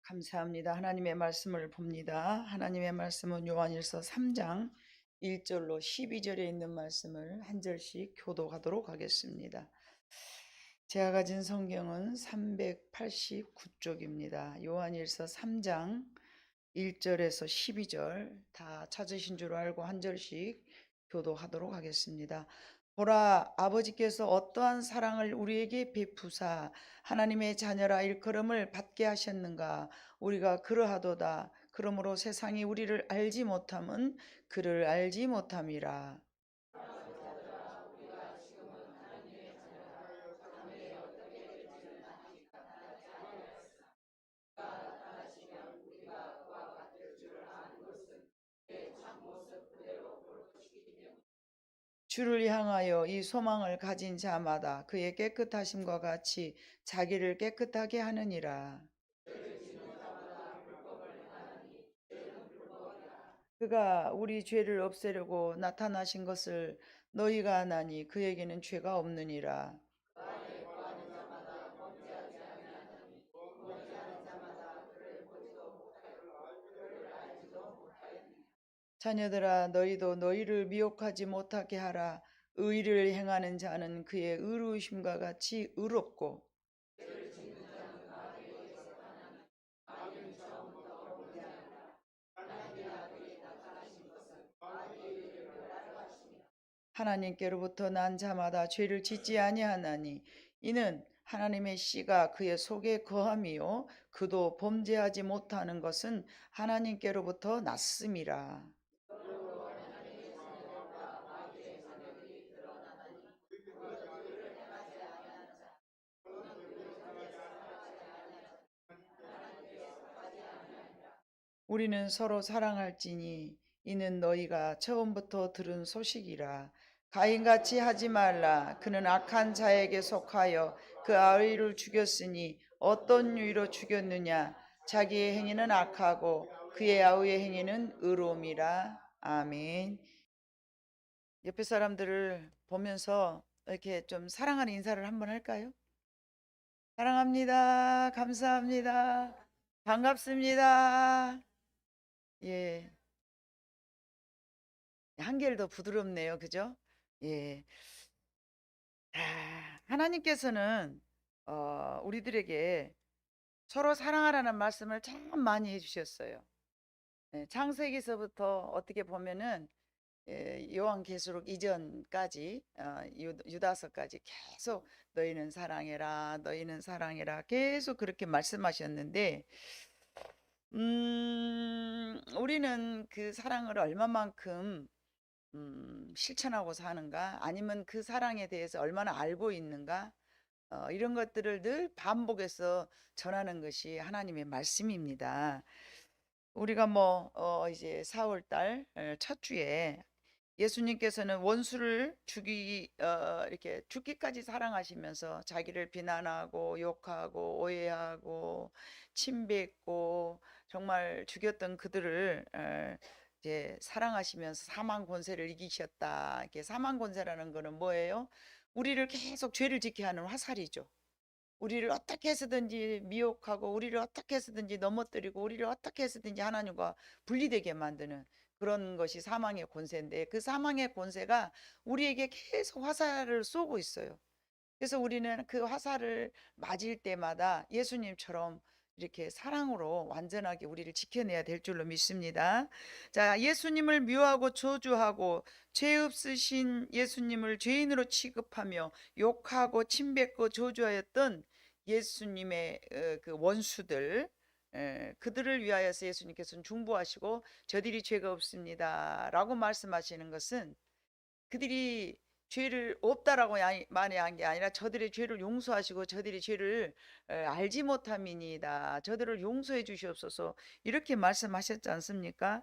감사합니다. 하나님의 말씀을 봅니다. 하나님의 말씀은 요한일서 3장 1절로 12절에 있는 말씀을 한 절씩 교독하도록 하겠습니다. 제가 가진 성경은 389쪽입니다. 요한일서 3장 1절에서 12절 다 찾으신 줄 알고 한 절씩 교독하도록 하겠습니다. 보라, 아버지께서 어떠한 사랑을 우리에게 베푸사 하나님의 자녀라 일컬음을 받게 하셨는가. 우리가 그러하도다. 그러므로 세상이 우리를 알지 못함은 그를 알지 못함이라. 주를 향하여 이 소망을 가진 자마다 그의 깨끗하심과 같이 자기를 깨끗하게 하느니라. 그가 우리 죄를 없애려고 나타나신 것을 너희가 아나니 그에게는 죄가 없느니라. 자녀들아, 너희도 너희를 미혹하지 못하게 하라. 의를 행하는 자는 그의 의로우심과 같이 의롭고 하나님께로부터 난 자마다 죄를 짓지 아니하나니 이는 하나님의 씨가 그의 속에 거함이요 그도 범죄하지 못하는 것은 하나님께로부터 났음이라. 우리는 서로 사랑할지니 이는 너희가 처음부터 들은 소식이라. 가인같이 하지 말라. 그는 악한 자에게 속하여 그 아이를 죽였으니 어떤 유의로 죽였느냐. 자기의 행위는 악하고 그의 아우의 행위는 의로움이라. 아멘. 옆에 사람들을 보면서 이렇게 좀 사랑하는 인사를 한번 할까요? 사랑합니다. 감사합니다. 반갑습니다. 예. 한결 더 부드럽네요. 그죠? 예. 하나님께서는 우리들에게 서로 사랑하라는 말씀을 참 많이 해주셨어요. 창세기서부터 어떻게 보면은 요한계시록 이전까지 유다서까지 계속 너희는 사랑해라, 너희는 사랑해라 계속 그렇게 말씀하셨는데 우리는 그 사랑을 얼마만큼 실천하고 사는가 아니면 그 사랑에 대해서 얼마나 알고 있는가 이런 것들을 늘 반복해서 전하는 것이 하나님의 말씀입니다. 우리가 이제 4월달 첫 주에 예수님께서는 원수를 이렇게 죽기까지 사랑하시면서 자기를 비난하고 욕하고 오해하고 침뱉고 정말 죽였던 그들을 이제 사랑하시면서 사망 권세를 이기셨다. 이게 사망 권세라는 거는 뭐예요? 우리를 계속 죄를 짓게 하는 화살이죠. 우리를 어떻게 해서든지 미혹하고 우리를 어떻게 해서든지 넘어뜨리고 우리를 어떻게 해서든지 하나님과 분리되게 만드는 그런 것이 사망의 권세인데 그 사망의 권세가 우리에게 계속 화살을 쏘고 있어요. 그래서 우리는 그 화살을 맞을 때마다 예수님처럼 이렇게 사랑으로 완전하게 우리를 지켜내야 될 줄로 믿습니다. 자, 예수님을 미워하고 저주하고 죄 없으신 예수님을 죄인으로 취급하며 욕하고 침뱉고 저주하였던 예수님의 그 원수들 그들을 위하여서 예수님께서는 중보하시고 저들이 죄가 없습니다 라고 말씀하시는 것은 그들이 죄를 없다라고 많이 한 게 아니라 저들의 죄를 용서하시고 저들의 죄를 알지 못함이니이다. 저들을 용서해 주시옵소서 이렇게 말씀하셨지 않습니까?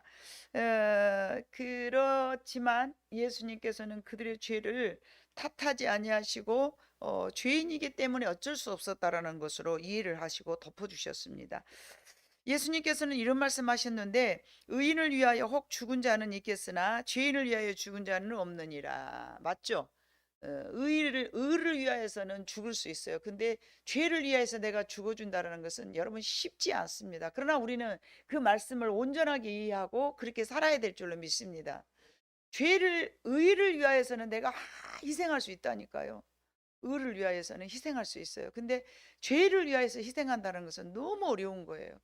그렇지만 예수님께서는 그들의 죄를 탓하지 아니하시고 죄인이기 때문에 어쩔 수 없었다라는 것으로 이해를 하시고 덮어주셨습니다. 예수님께서는 이런 말씀하셨는데 의인을 위하여 혹 죽은 자는 있겠으나 죄인을 위하여 죽은 자는 없느니라. 맞죠? 의를 위하여서는 죽을 수 있어요. 근데 죄를 위하여서 내가 죽어준다는 것은 여러분 쉽지 않습니다. 그러나 우리는 그 말씀을 온전하게 이해하고 그렇게 살아야 될 줄로 믿습니다. 의를 위하여서는 내가 희생할 수 있다니까요. 의를 위하여서는 희생할 수 있어요. 근데 죄를 위하여서 희생한다는 것은 너무 어려운 거예요.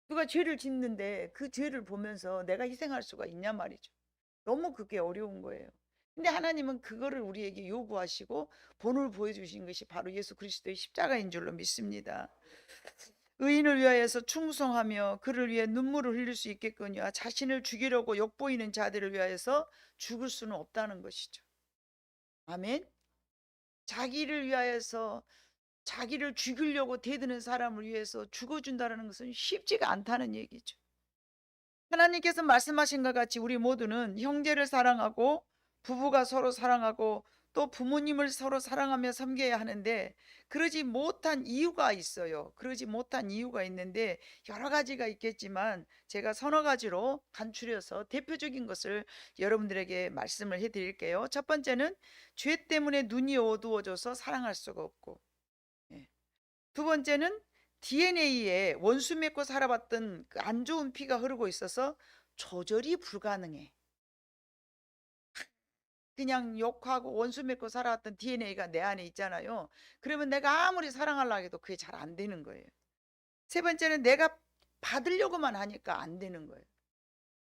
누가 죄를 짓는데 그 죄를 보면서 내가 희생할 수가 있냐 말이죠. 너무 그게 어려운 거예요. 근데 하나님은 그거를 우리에게 요구하시고 본을 보여주신 것이 바로 예수 그리스도의 십자가인 줄로 믿습니다. 의인을 위하여서 충성하며 그를 위해 눈물을 흘릴 수 있겠거니와 자신을 죽이려고 욕보이는 자들을 위하여서 죽을 수는 없다는 것이죠. 아멘. 자기를 위하여서 자기를 죽이려고 대드는 사람을 위해서 죽어준다는 것은 쉽지가 않다는 얘기죠. 하나님께서 말씀하신 것 같이 우리 모두는 형제를 사랑하고 부부가 서로 사랑하고 또 부모님을 서로 사랑하며 섬겨야 하는데 그러지 못한 이유가 있어요. 그러지 못한 이유가 있는데 여러 가지가 있겠지만 제가 서너 가지로 간추려서 대표적인 것을 여러분들에게 말씀을 해드릴게요. 첫 번째는 죄 때문에 눈이 어두워져서 사랑할 수가 없고, 예. 두 번째는 DNA에 원수 맺고 살아봤던 그 안 좋은 피가 흐르고 있어서 조절이 불가능해. 그냥 욕하고 원수 맺고 살아왔던 DNA가 내 안에 있잖아요. 그러면 내가 아무리 사랑하려고 해도 그게 잘 안 되는 거예요. 세 번째는 내가 받으려고만 하니까 안 되는 거예요.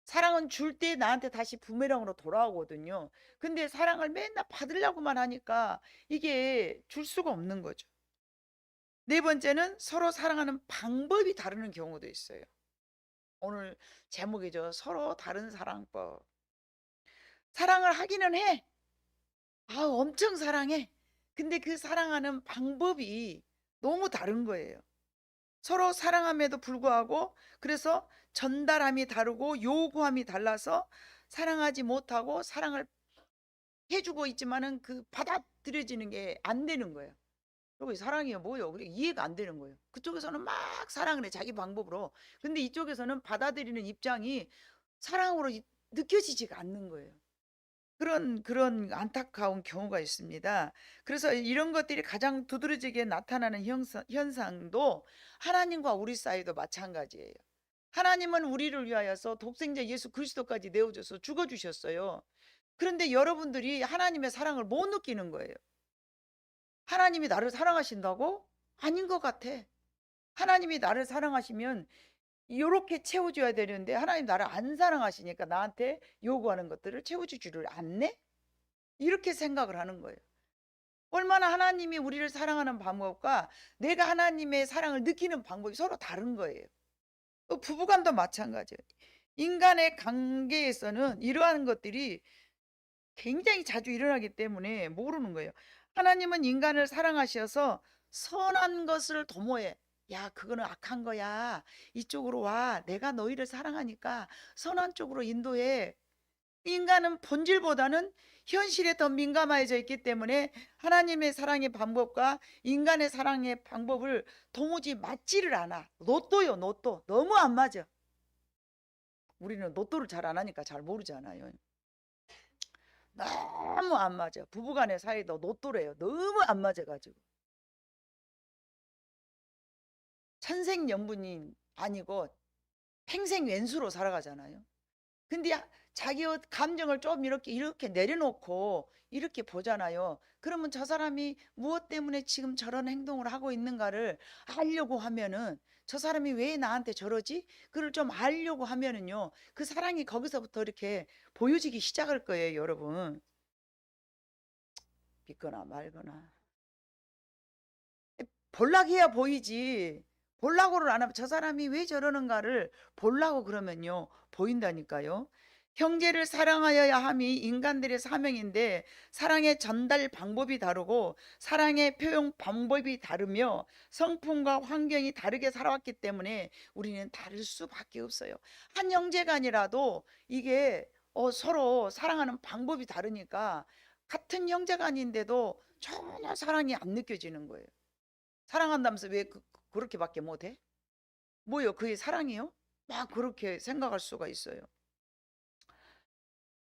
사랑은 줄 때 나한테 다시 부메랑으로 돌아오거든요. 근데 사랑을 맨날 받으려고만 하니까 이게 줄 수가 없는 거죠. 네 번째는 서로 사랑하는 방법이 다르는 경우도 있어요. 오늘 제목이죠. 서로 다른 사랑법. 사랑을 하기는 해. 엄청 사랑해. 근데 그 사랑하는 방법이 너무 다른 거예요. 서로 사랑함에도 불구하고 그래서 전달함이 다르고 요구함이 달라서 사랑하지 못하고 사랑을 해주고 있지만은 그 받아들여지는 게 안 되는 거예요. 그리고 사랑이요 뭐요? 그래 이해가 안 되는 거예요. 그쪽에서는 막 사랑을 해 자기 방법으로. 근데 이쪽에서는 받아들이는 입장이 사랑으로 느껴지지가 않는 거예요. 그런 안타까운 경우가 있습니다. 그래서 이런 것들이 가장 두드러지게 나타나는 현상도 하나님과 우리 사이도 마찬가지예요. 하나님은 우리를 위하여서 독생자 예수 그리스도까지 내어줘서 죽어주셨어요. 그런데 여러분들이 하나님의 사랑을 못 느끼는 거예요. 하나님이 나를 사랑하신다고? 아닌 것 같아. 하나님이 나를 사랑하시면 이렇게 채워줘야 되는데 하나님 나를 안 사랑하시니까 나한테 요구하는 것들을 채워주지를 않네? 이렇게 생각을 하는 거예요. 얼마나 하나님이 우리를 사랑하는 방법과 내가 하나님의 사랑을 느끼는 방법이 서로 다른 거예요. 또 부부간도 마찬가지예요. 인간의 관계에서는 이러한 것들이 굉장히 자주 일어나기 때문에 모르는 거예요. 하나님은 인간을 사랑하셔서 선한 것을 도모해. 야, 그거는 악한 거야. 이쪽으로 와. 내가 너희를 사랑하니까 선한 쪽으로 인도해. 인간은 본질보다는 현실에 더 민감해져 있기 때문에 하나님의 사랑의 방법과 인간의 사랑의 방법을 도무지 맞지를 않아. 로또요, 로또. 너무 안 맞아. 우리는 로또를 잘 안 하니까 잘 모르잖아요. 너무 안 맞아. 부부간의 사이도 로또래요. 너무 안 맞아가지고. 천생연분이 아니고 평생 왼수로 살아가잖아요. 근데 자기 감정을 좀 이렇게 내려놓고 이렇게 보잖아요. 그러면 저 사람이 무엇 때문에 지금 저런 행동을 하고 있는가를 알려고 하면은 저 사람이 왜 나한테 저러지? 그걸 좀 알려고 하면은요. 그 사랑이 거기서부터 이렇게 보여지기 시작할 거예요, 여러분. 믿거나 말거나. 볼락해야 보이지. 볼락으로 안 하면 저 사람이 왜 저러는가를 볼라고 그러면요. 보인다니까요. 형제를 사랑하여야 함이 인간들의 사명인데 사랑의 전달 방법이 다르고 사랑의 표현 방법이 다르며 성품과 환경이 다르게 살아왔기 때문에 우리는 다를 수밖에 없어요. 한 형제간이라도 이게 서로 사랑하는 방법이 다르니까 같은 형제간인데도 전혀 사랑이 안 느껴지는 거예요. 사랑한다면서 왜 그렇게밖에 못해? 뭐요? 그게 사랑이요? 막 그렇게 생각할 수가 있어요.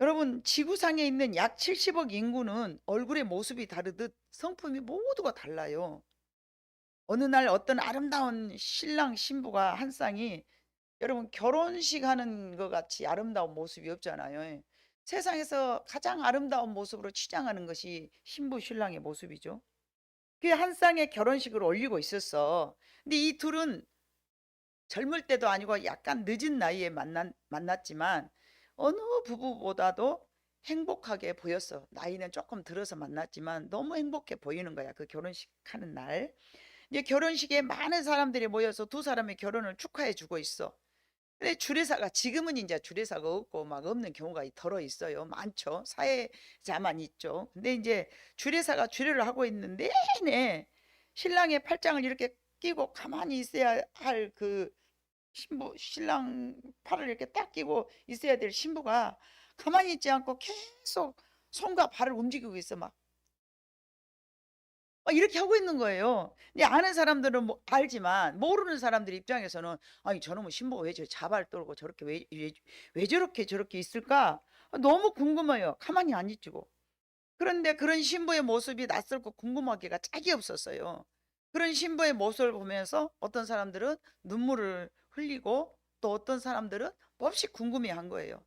여러분, 지구상에 있는 약 70억 인구는 얼굴의 모습이 다르듯 성품이 모두가 달라요. 어느 날 어떤 아름다운 신랑 신부가 한 쌍이, 여러분, 결혼식 하는 것 같이 아름다운 모습이 없잖아요. 세상에서 가장 아름다운 모습으로 치장하는 것이 신부 신랑의 모습이죠. 그 한 쌍의 결혼식을 올리고 있었어. 근데 이 둘은 젊을 때도 아니고 약간 늦은 나이에 만났지만 어느 부부보다도 행복하게 보였어. 나이는 조금 들어서 만났지만 너무 행복해 보이는 거야. 그 결혼식 하는 날. 이제 결혼식에 많은 사람들이 모여서 두 사람의 결혼을 축하해 주고 있어. 근데 주례사가, 지금은 이제 주례사가 없고 막 없는 경우가 덜어 있어요. 많죠. 사회자만 있죠. 근데 이제 주례사가 주례를 하고 있는데 내내 신랑의 팔짱을 이렇게 끼고 가만히 있어야 할 그 신부, 신랑 팔을 이렇게 딱 끼고 있어야 될 신부가 가만히 있지 않고 계속 손과 발을 움직이고 있어. 막 이렇게 하고 있는 거예요. 근데 아는 사람들은 뭐 알지만 모르는 사람들 입장에서는, 아니 저놈의 신부가 왜 저 자발 떨고 저렇게 왜 저렇게 있을까? 너무 궁금해요. 가만히 안 있지고. 그런데 그런 신부의 모습이 낯설고 궁금하기가 짝이 없었어요. 그런 신부의 모습을 보면서 어떤 사람들은 눈물을 흘리고 또 어떤 사람들은 몹시 궁금해한 거예요.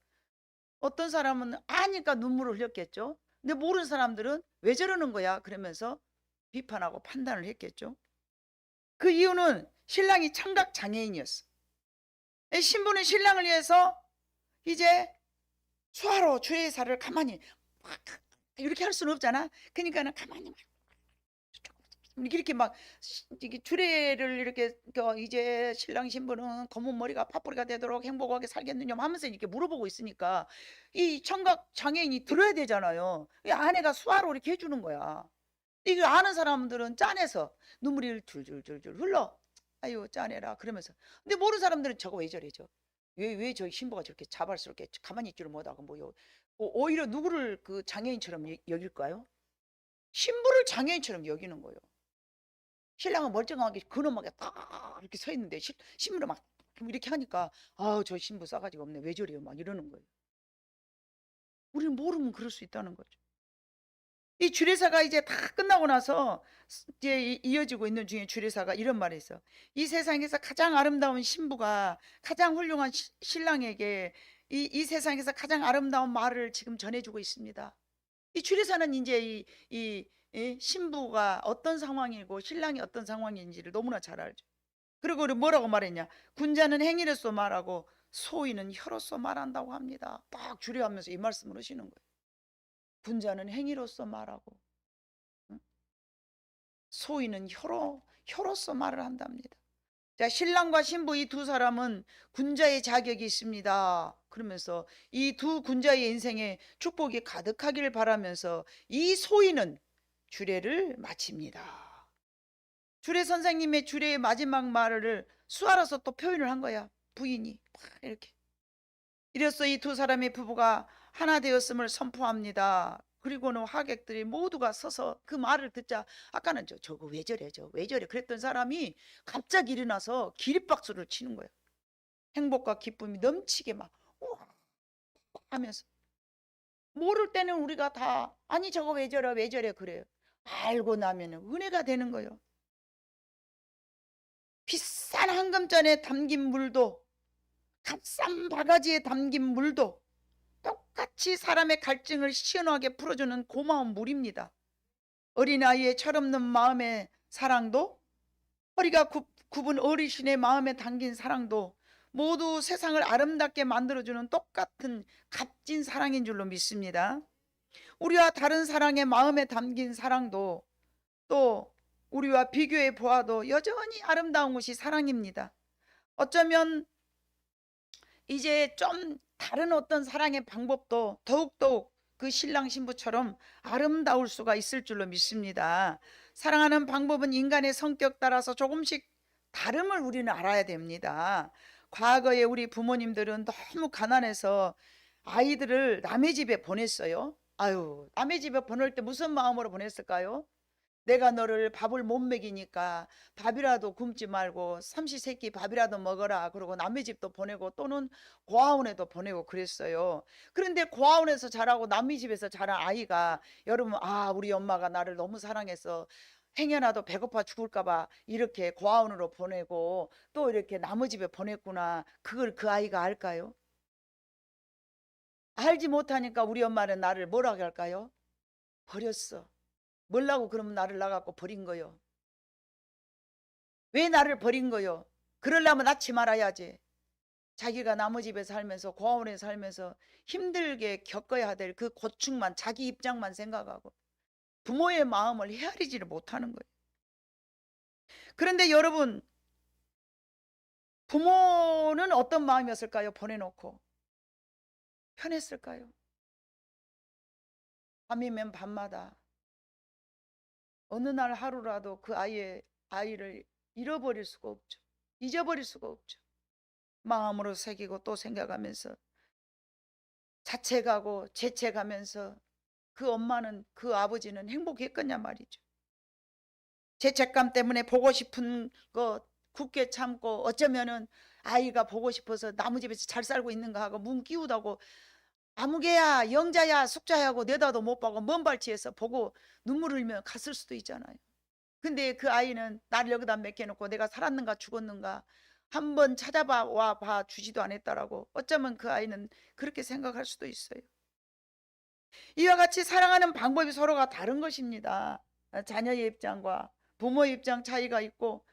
어떤 사람은 아니까 눈물을 흘렸겠죠. 근데 모르는 사람들은 왜 저러는 거야? 그러면서 비판하고 판단을 했겠죠. 그 이유는 신랑이 청각 장애인이었어. 신부는 신랑을 위해서 이제 수화로 주례사를 가만히 막 이렇게 할 수는 없잖아. 그러니까는 가만히 막 이렇게 막 이게 주례를 이렇게 이제 신랑 신부는 검은 머리가 파뿌리가 되도록 행복하게 살겠느냐 하면서 이렇게 물어보고 있으니까 이 청각 장애인이 들어야 되잖아요. 이 아내가 수화로 이렇게 해주는 거야. 이걸 아는 사람들은 짠해서 눈물이 줄줄줄줄 흘러. 아유 짠해라 그러면서. 근데 모르는 사람들은 저거 왜 저래죠? 왜 저희 신부가 저렇게 자발스럽게 가만히 있지를 못하고 뭐요? 오히려 누구를 그 장애인처럼 여길까요? 신부를 장애인처럼 여기는 거예요. 신랑은 멀쩡하게 근엄하게 딱 이렇게 서 있는데 신부를 막 이렇게 하니까 아우 저 신부 싸가지가 없네 왜 저래요 막 이러는 거예요. 우리는 모르면 그럴 수 있다는 거죠. 이 주례사가 이제 다 끝나고 나서 이제 이어지고 있는 중에 주례사가 이런 말을 했어. 이 세상에서 가장 아름다운 신부가 가장 훌륭한 신랑에게 이 세상에서 가장 아름다운 말을 지금 전해주고 있습니다. 이 주례사는 이제 이 신부가 어떤 상황이고 신랑이 어떤 상황인지를 너무나 잘 알죠. 그리고 뭐라고 말했냐? 군자는 행위로서 말하고 소인은 혀로서 말한다고 합니다. 딱 주례하면서 이 말씀을 하시는 거예요. 군자는 행위로서 말하고 소인은 혀로서 말을 한답니다. 자, 신랑과 신부 이 두 사람은 군자의 자격이 있습니다. 그러면서 이 두 군자의 인생에 축복이 가득하기를 바라면서 이 소인은 주례를 마칩니다. 주례 선생님의 주례의 마지막 말을 수아로서 또 표현을 한 거야. 부인이 막 이렇게. 이래서 이 두 사람의 부부가 하나 되었음을 선포합니다. 그리고는 하객들이 모두가 서서 그 말을 듣자, 아까는 저거 왜 저래 왜 저래 그랬던 사람이 갑자기 일어나서 기립박수를 치는 거예요. 행복과 기쁨이 넘치게 막 우와 하면서. 모를 때는 우리가 다 아니 저거 왜 저래 그래요. 알고 나면 은혜가 되는 거예요. 비싼 황금잔에 담긴 물도 값싼 바가지에 담긴 물도 똑같이 사람의 갈증을 시원하게 풀어주는 고마운 물입니다. 어린아이의 철없는 마음의 사랑도, 허리가 굽은 어르신의 마음에 담긴 사랑도 모두 세상을 아름답게 만들어주는 똑같은 값진 사랑인 줄로 믿습니다. 우리와 다른 사랑의 마음에 담긴 사랑도 또 우리와 비교해 보아도 여전히 아름다운 것이 사랑입니다. 어쩌면 이제 좀 다른 어떤 사랑의 방법도 더욱더욱 그 신랑 신부처럼 아름다울 수가 있을 줄로 믿습니다. 사랑하는 방법은 인간의 성격 따라서 조금씩 다름을 우리는 알아야 됩니다. 과거에 우리 부모님들은 너무 가난해서 아이들을 남의 집에 보냈어요. 아유, 남의 집에 보낼 때 무슨 마음으로 보냈을까요? 내가 너를 밥을 못 먹이니까 밥이라도 굶지 말고 삼시세끼 밥이라도 먹어라. 그러고 남의 집도 보내고 또는 고아원에도 보내고 그랬어요. 그런데 고아원에서 자라고 남의 집에서 자란 아이가 여러분 우리 엄마가 나를 너무 사랑해서 행여나도 배고파 죽을까 봐 이렇게 고아원으로 보내고 또 이렇게 남의 집에 보냈구나. 그걸 그 아이가 알까요? 알지 못하니까 우리 엄마는 나를 뭐라고 할까요? 버렸어. 뭘라고 그러면 나를 나갖고 버린 거요? 왜 나를 버린 거요? 그러려면 낳지 말아야지. 자기가 남의 집에 살면서 고아원에 살면서 힘들게 겪어야 될 그 고충만 자기 입장만 생각하고 부모의 마음을 헤아리지를 못하는 거예요. 그런데 여러분, 부모는 어떤 마음이었을까요? 보내놓고 편했을까요? 밤이면 밤마다 어느 날 하루라도 그 아이를 잃어버릴 수가 없죠. 잊어버릴 수가 없죠. 마음으로 새기고 또 생각하면서 자책하고 죄책하면서 그 엄마는 그 아버지는 행복했겠냐 말이죠. 죄책감 때문에 보고 싶은 거 굳게 참고 어쩌면은 아이가 보고 싶어서 나무 집에서 잘 살고 있는가 하고 문 끼우다고 아무개야 영자야 숙자야고 내다도 못 보고 먼 발치에서 보고 눈물 흘며 갔을 수도 있잖아요. 근데 그 아이는 나를 여기다 맡겨놓고 내가 살았는가 죽었는가 한번 찾아봐 봐 주지도 않았다라고 어쩌면 그 아이는 그렇게 생각할 수도 있어요. 이와 같이 사랑하는 방법이 서로가 다른 것입니다. 자녀의 입장과 부모의 입장 차이가 있고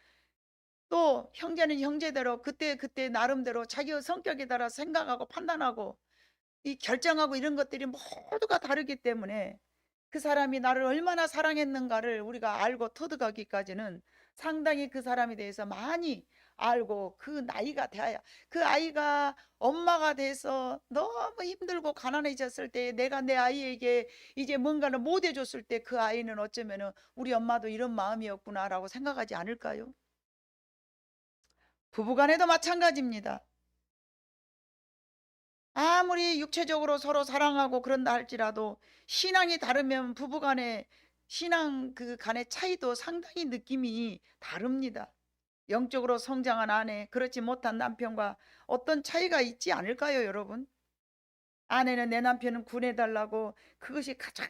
또 형제는 형제대로 그때 나름대로 자기의 성격에 따라 생각하고 판단하고 이 결정하고 이런 것들이 모두가 다르기 때문에 그 사람이 나를 얼마나 사랑했는가를 우리가 알고 터득하기까지는 상당히 그 사람에 대해서 많이 알고 그 나이가 돼야 그 아이가 엄마가 돼서 너무 힘들고 가난해졌을 때 내가 내 아이에게 이제 뭔가를 못 해줬을 때 그 아이는 어쩌면은 우리 엄마도 이런 마음이었구나라고 생각하지 않을까요? 부부간에도 마찬가지입니다. 아무리 육체적으로 서로 사랑하고 그런다 할지라도 신앙이 다르면 부부간의 신앙 그 간의 차이도 상당히 느낌이 다릅니다. 영적으로 성장한 아내, 그렇지 못한 남편과 어떤 차이가 있지 않을까요, 여러분? 아내는 내 남편은 구해달라고 그것이 가장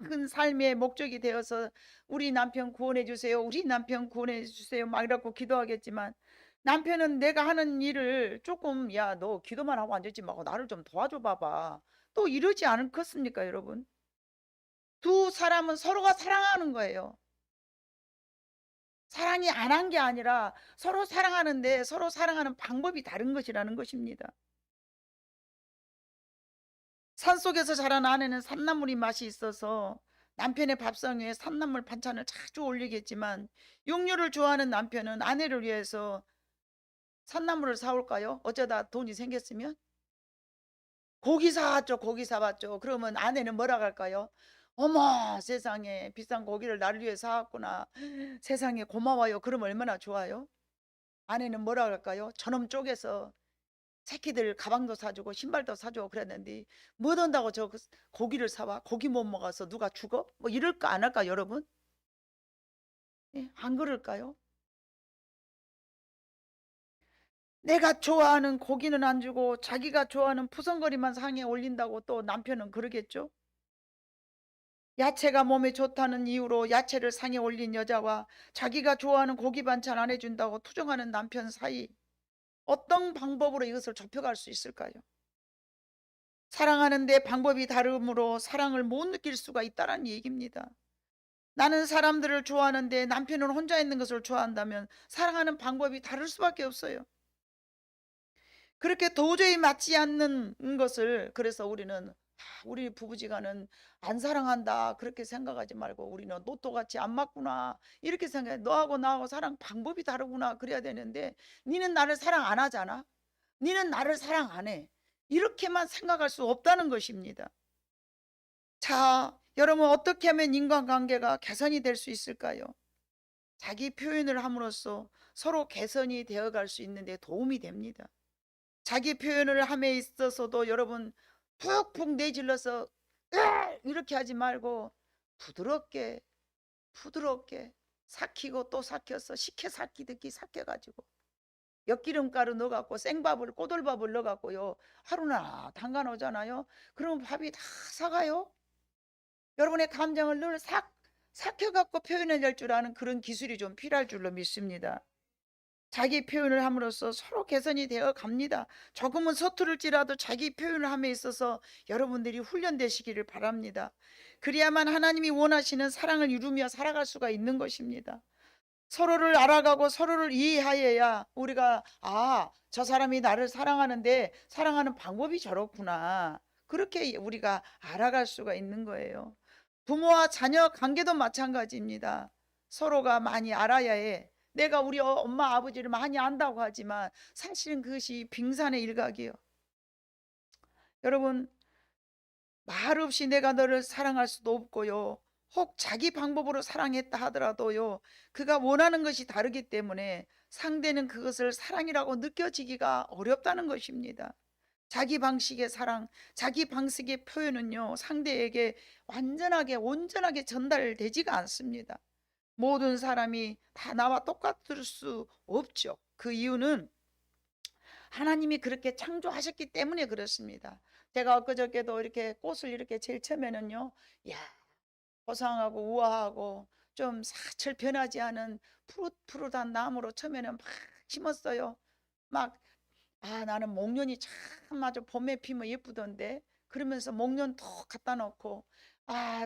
큰 삶의 목적이 되어서 우리 남편 구원해 주세요. 우리 남편 구원해 주세요. 막 이러고 기도하겠지만 남편은 내가 하는 일을 조금 야, 너 기도만 하고 앉았지 말고 나를 좀 도와줘 봐봐. 또 이러지 않겠습니까, 여러분? 두 사람은 서로가 사랑하는 거예요. 사랑이 안 한 게 아니라 서로 사랑하는데 서로 사랑하는 방법이 다른 것이라는 것입니다. 산속에서 자란 아내는 산나물이 맛이 있어서 남편의 밥상 위에 산나물 반찬을 자주 올리겠지만 육류를 좋아하는 남편은 아내를 위해서 산나물을 사올까요? 어쩌다 돈이 생겼으면? 고기 사왔죠. 고기 사왔죠. 그러면 아내는 뭐라 할까요? 어머 세상에 비싼 고기를 나를 위해 사왔구나. 세상에 고마워요. 그럼 얼마나 좋아요? 아내는 뭐라 할까요? 저놈 쪽에서 새끼들 가방도 사주고 신발도 사주고 그랬는데 뭐 돈다고 저 고기를 사와? 고기 못 먹어서 누가 죽어? 뭐 이럴까 안 할까 여러분? 예, 안 그럴까요? 내가 좋아하는 고기는 안 주고 자기가 좋아하는 푸성거리만 상에 올린다고 또 남편은 그러겠죠? 야채가 몸에 좋다는 이유로 야채를 상에 올린 여자와 자기가 좋아하는 고기 반찬 안 해준다고 투정하는 남편 사이 어떤 방법으로 이것을 좁혀갈 수 있을까요? 사랑하는데 방법이 다르므로 사랑을 못 느낄 수가 있다는 얘기입니다. 나는 사람들을 좋아하는데 남편은 혼자 있는 것을 좋아한다면 사랑하는 방법이 다를 수밖에 없어요. 그렇게 도저히 맞지 않는 것을 그래서 우리는 우리 부부지간은 안 사랑한다 그렇게 생각하지 말고 우리는 노또같이 안 맞구나 이렇게 생각해. 너하고 나하고 사랑 방법이 다르구나 그래야 되는데 니는 나를 사랑 안 하잖아. 니는 나를 사랑 안 해. 이렇게만 생각할 수 없다는 것입니다. 자, 여러분 어떻게 하면 인간관계가 개선이 될 수 있을까요? 자기 표현을 함으로써 서로 개선이 되어갈 수 있는 데 도움이 됩니다. 자기 표현을 함에 있어서도 여러분 푹푹 내질러서 이렇게 하지 말고 부드럽게 부드럽게 삭히고 또 삭혀서 식혜 삭히듯이 삭혀가지고 엿기름가루 넣어갖고 생밥을 꼬들밥을 넣어갖고요 하루나 담가 놓잖아요. 그러면 밥이 다 사가요. 여러분의 감정을 늘 삭혀갖고 표현해낼 줄 아는 그런 기술이 좀 필요할 줄로 믿습니다. 자기 표현을 함으로써 서로 개선이 되어 갑니다. 조금은 서투를지라도 자기 표현을 함에 있어서 여러분들이 훈련되시기를 바랍니다. 그래야만 하나님이 원하시는 사랑을 이루며 살아갈 수가 있는 것입니다. 서로를 알아가고 서로를 이해하여야 우리가 저 사람이 나를 사랑하는데 사랑하는 방법이 저렇구나. 그렇게 우리가 알아갈 수가 있는 거예요. 부모와 자녀 관계도 마찬가지입니다. 서로가 많이 알아야 해. 내가 우리 엄마 아버지를 많이 안다고 하지만 사실은 그것이 빙산의 일각이에요. 여러분, 말 없이 내가 너를 사랑할 수도 없고요. 혹 자기 방법으로 사랑했다 하더라도요. 그가 원하는 것이 다르기 때문에 상대는 그것을 사랑이라고 느껴지기가 어렵다는 것입니다. 자기 방식의 사랑, 자기 방식의 표현은요. 상대에게 완전하게 온전하게 전달되지가 않습니다. 모든 사람이 다 나와 똑같을 수 없죠. 그 이유는 하나님이 그렇게 창조하셨기 때문에 그렇습니다. 제가 엊그저께도 이렇게 꽃을 이렇게 제일 처음에는요, 야, 고상하고 우아하고 좀 사철 변하지 않은 푸릇푸릇한 나무로 처음에는 막 심었어요. 막 나는 목련이 참 아주 봄에 피면 예쁘던데 그러면서 목련 톡 갖다 놓고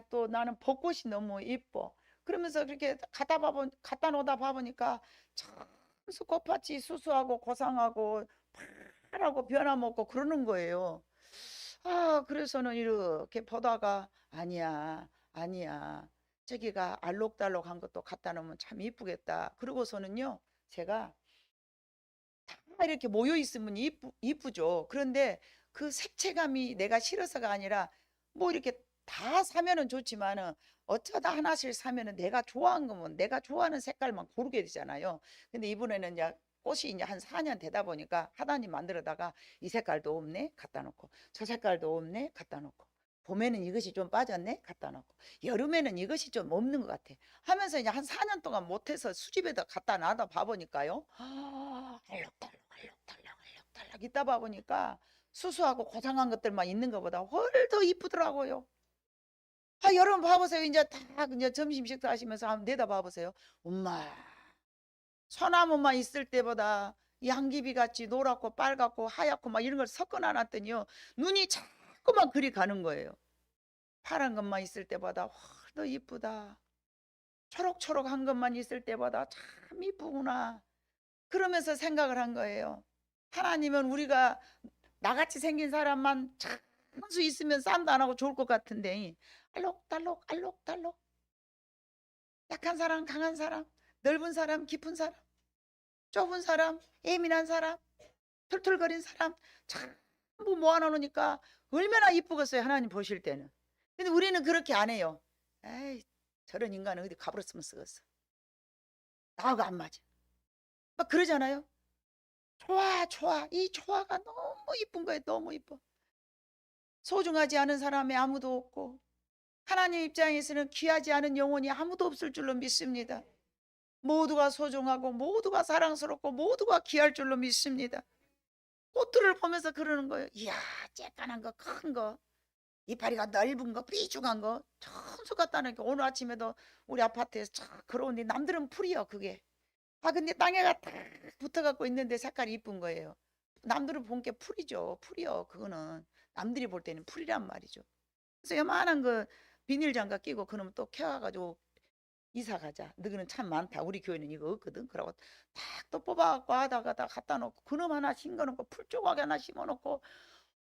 또 나는 벚꽃이 너무 예뻐 그러면서 그렇게 갖다 놓다 봐보니까 참수 꽃밭이 수수하고 고상하고 파랗고 변화먹고 그러는 거예요. 그래서는 이렇게 보다가 아니야 저기가 알록달록한 것도 갖다 놓으면 참 이쁘겠다. 그러고서는요 제가 이렇게 모여 있으면 이쁘죠. 그런데 그 색채감이 내가 싫어서가 아니라 뭐 이렇게 다 사면은 좋지만은 어쩌다 하나씩 사면은 내가 좋아한 거면 내가 좋아하는 색깔만 고르게 되잖아요. 근데 이번에는 이제 꽃이 이제 한 4년 되다 보니까 하단이 만들어다가 이 색깔도 없네 갖다 놓고 저 색깔도 없네 갖다 놓고 봄에는 이것이 좀 빠졌네 갖다 놓고 여름에는 이것이 좀 없는 것 같아 하면서 이제 한 4년 동안 못해서 수집에다 갖다 놔다 봐보니까요 알록달록 있다 봐보니까 수수하고 고상한 것들만 있는 것보다 훨 더 이쁘더라고요. 여러분 봐보세요. 이제 다 이제 점심 식사하시면서 한번 내다 봐보세요. 엄마 소나무만 있을 때보다 양귀비 같이 노랗고 빨갛고 하얗고 막 이런 걸 섞어 놔놨더니요 눈이 자꾸만 그리 가는 거예요. 파란 것만 있을 때보다 훨 더 이쁘다. 초록초록한 것만 있을 때보다 참 이쁘구나. 그러면서 생각을 한 거예요. 하나님은 우리가 나같이 생긴 사람만 한수 있으면 싸움도 안 하고 좋을 것 같은데 알록달록 알록달록 약한 사람 강한 사람 넓은 사람 깊은 사람 좁은 사람 예민한 사람 툴툴거린 사람 전부 모아놓으니까 얼마나 이쁘겠어요 하나님 보실 때는. 근데 우리는 그렇게 안 해요. 에이 저런 인간은 어디 가버렸으면 쓰겠어. 나하고 안 맞아. 막 그러잖아요. 좋아 이 좋아가 너무 이쁜 거예요. 너무 이뻐. 소중하지 않은 사람이 아무도 없고 하나님 입장에서는 귀하지 않은 영혼이 아무도 없을 줄로 믿습니다. 모두가 소중하고 모두가 사랑스럽고 모두가 귀할 줄로 믿습니다. 꽃들을 보면서 그러는 거예요. 이야 쬐깐한 거 큰 거 이파리가 넓은 거 삐죽한 거 천수 같다는 게 오늘 아침에도 우리 아파트에서 쫙 걸어오는데 남들은 풀이요 그게. 근데 땅에가 딱 붙어갖고 있는데 색깔이 이쁜 거예요. 남들은 본 게 풀이죠. 풀이요 그거는 남들이 볼 때는 풀이란 말이죠. 그래서 요만한 거 비닐 장갑 끼고 그러면 또 캐와가지고 이사 가자. 너희는 참 많다. 우리 교회는 이거 없거든. 그러고 딱 또 뽑아갖고 하다가 다 갖다 놓고 그놈 하나 심어놓고 풀 조각 하나 심어놓고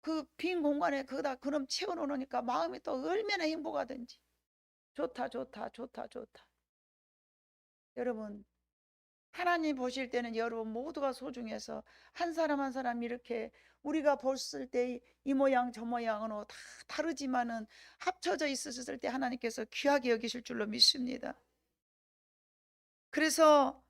그 빈 공간에 거기다 그놈 채워놓으니까 마음이 또 얼마나 행복하든지. 좋다 좋다 좋다 좋다. 여러분 하나님 보실 때는 여러분 모두가 소중해서 한 사람 한 사람 이렇게 우리가 봤을 때 이 모양 저 모양으로 다 다르지만은 합쳐져 있었을 때 하나님께서 귀하게 여기실 줄로 믿습니다. 그래서